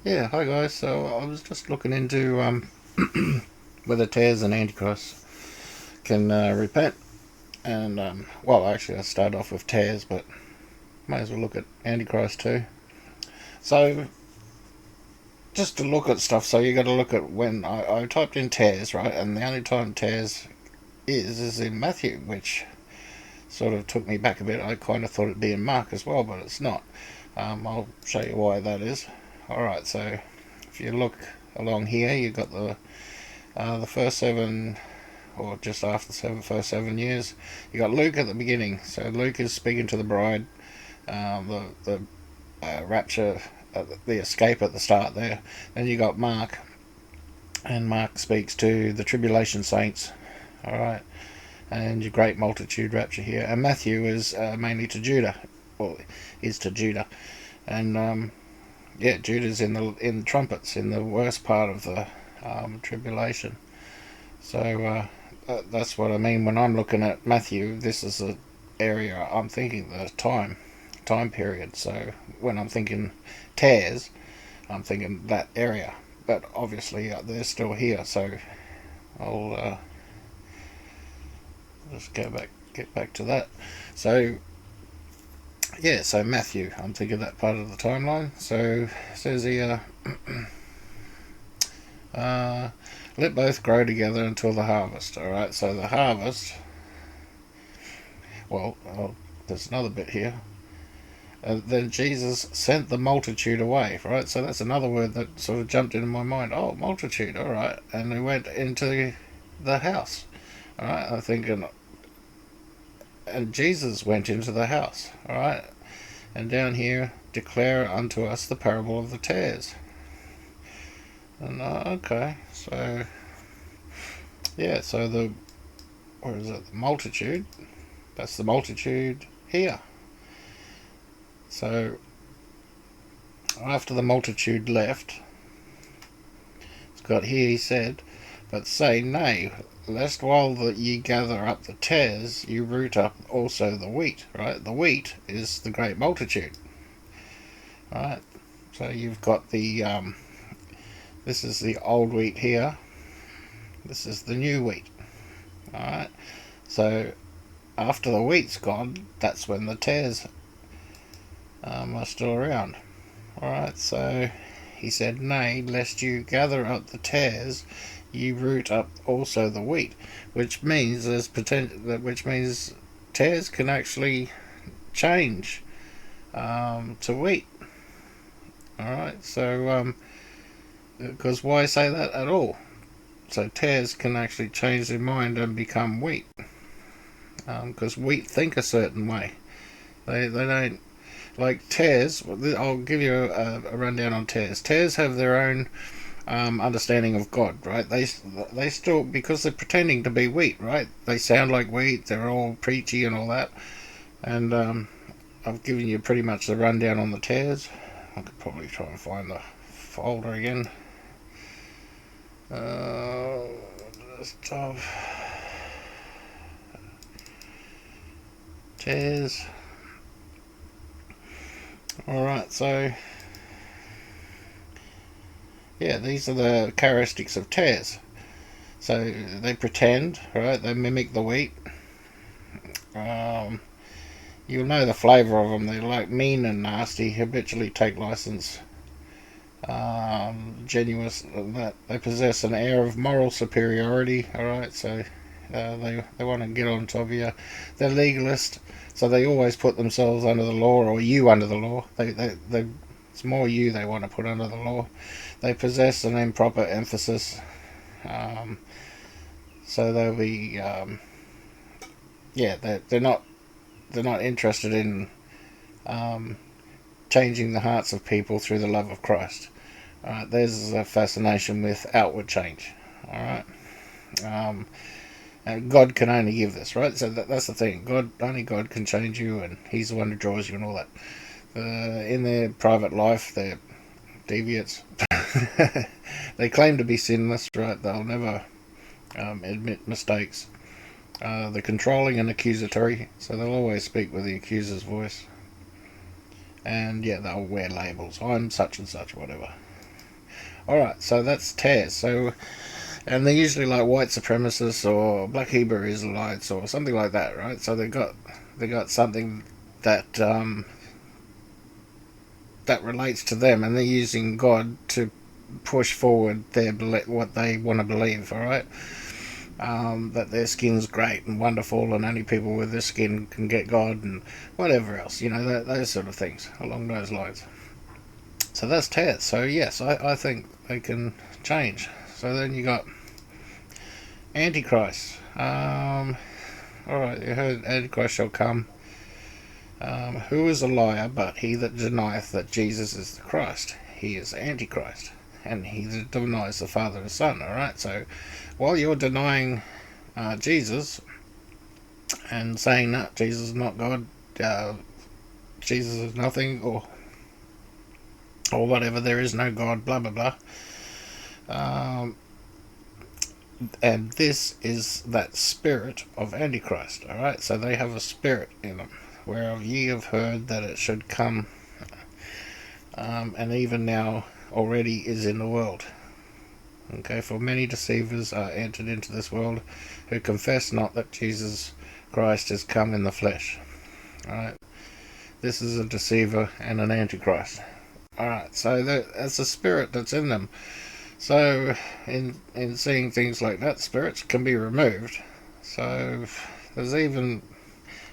Yeah, hi guys. So I was just looking into whether tares and antichrists can repent, and well, actually, I started off with tares, but might as well look at antichrist too. So just to look at stuff, so you got to look at when I typed in tares, right, and the only time tares is in Matthew, which sort of took me back a bit. I kind of thought it'd be in Mark as well, but it's not. I'll show you why that is. All right, so if you look along here, you've got the first seven, or just after the first 7 years. You got Luke at the beginning. So Luke is speaking to the bride, the rapture, the escape at the start there. Then you got Mark, and Mark speaks to the tribulation saints. All right, and your great multitude rapture here. And Matthew is mainly to Judah, or is to Judah, and yeah, Judah's in trumpets in the worst part of the tribulation. So that's what I mean when I'm looking at Matthew. This is the area I'm thinking the time period. So when I'm thinking tares, I'm thinking that area. But obviously they're still here. So I'll just get back to that. So yeah, so Matthew, I'm thinking that part of the timeline. So it says here, let both grow together until the harvest. All right, so the harvest. Well, there's another bit here. Then Jesus sent the multitude away, right? So that's another word that sort of jumped into my mind. Oh, multitude, all right. And they went into the house, all right. I'm thinking, and Jesus went into the house, all right. And down here, declare unto us the parable of the tares. And okay, so yeah, so where is it? The multitude. That's the multitude here. So after the multitude left, it's got here, he said, but say nay, lest while that ye gather up the tares, you root up also the wheat. Right, the wheat is the great multitude. Right, so you've got the this is the old wheat here. This is the new wheat. All right, so after the wheat's gone, that's when the tares are still around. Alright, so he said, nay, lest you gather up the tares, you root up also the wheat, which means there's potential. Which means tares can actually change to wheat. Alright, so because why say that at all? So tares can actually change their mind and become wheat, because wheat think a certain way. They don't. Like tares, I'll give you a rundown on tares. Tares have their own understanding of God, right? They still, because they're pretending to be wheat, right? They sound like wheat. They're all preachy and all that. And I've given you pretty much the rundown on the tares. I could probably try and find the folder again. Tares. Alright, so yeah, these are the characteristics of tares. So they pretend, right? They mimic the wheat. You'll know the flavour of them. They're like mean and nasty, habitually take license, genuine. That they possess an air of moral superiority. All right, so they want to get on top of you. They're legalist, so they always put themselves under the law, or you under the law. They it's more you they want to put under the law. They possess an improper emphasis, so they'll be yeah, they're not interested in changing the hearts of people through the love of Christ. There's a fascination with outward change. All right. And God can only give this, right? So that's the thing. Only God can change you, and He's the one who draws you and all that. In their private life, they're deviates. They claim to be sinless, right? They'll never admit mistakes. They're controlling and accusatory, so they'll always speak with the accuser's voice. And yeah, they'll wear labels. I'm such and such, whatever. Alright, so that's tares. So, and they're usually like white supremacists or black Hebrew Israelites or something like that, right? So they got something that that relates to them, and they're using God to push forward what they want to believe. All right, that their skin's great and wonderful, and only people with this skin can get God, and whatever else, those sort of things along those lines. So that's tares. So yes, I think they can change. So then you got antichrist. All right, you heard antichrist shall come. Who is a liar but he that denieth that Jesus is the Christ? He is antichrist. And he that denies the Father and Son. Alright, so while you're denying Jesus and saying that Jesus is not God, Jesus is nothing, or whatever, there is no God, blah blah blah. And this is that spirit of antichrist. Alright, so they have a spirit in them, whereof ye have heard that it should come, and even now already is in the world. Okay, for many deceivers are entered into this world, who confess not that Jesus Christ is come in the flesh. Alright, this is a deceiver and an antichrist. Alright, so that's a spirit that's in them. So in seeing things like that, spirits can be removed. So there's even,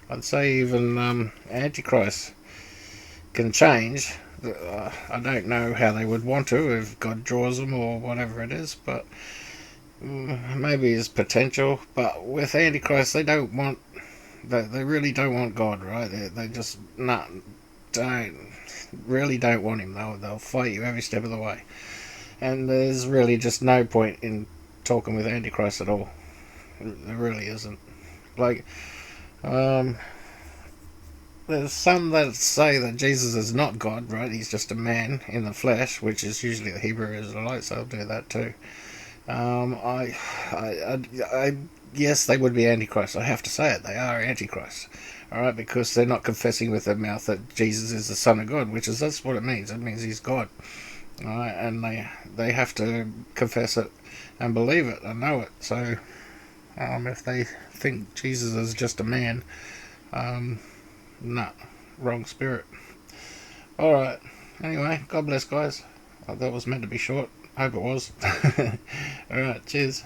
I'd say even antichrist can change. I don't know how they would want to, if God draws them or whatever it is, but maybe it's potential. But with antichrist, they really don't want God, right? They just really don't want him. They'll fight you every step of the way, and there's really just no point in talking with antichrist at all. There really isn't. Like, there's some that say that Jesus is not God, right? He's just a man in the flesh, which is usually the Hebrew Israelites. They'll do that too. Yes, they would be antichrist. I have to say it. They are antichrist. All right, because they're not confessing with their mouth that Jesus is the Son of God, that's what it means. It means he's God. All right, and they have to confess it and believe it and know it. So, if they think Jesus is just a man, wrong spirit. Alright, anyway, God bless, guys. That was meant to be short. Hope it was. Alright, cheers.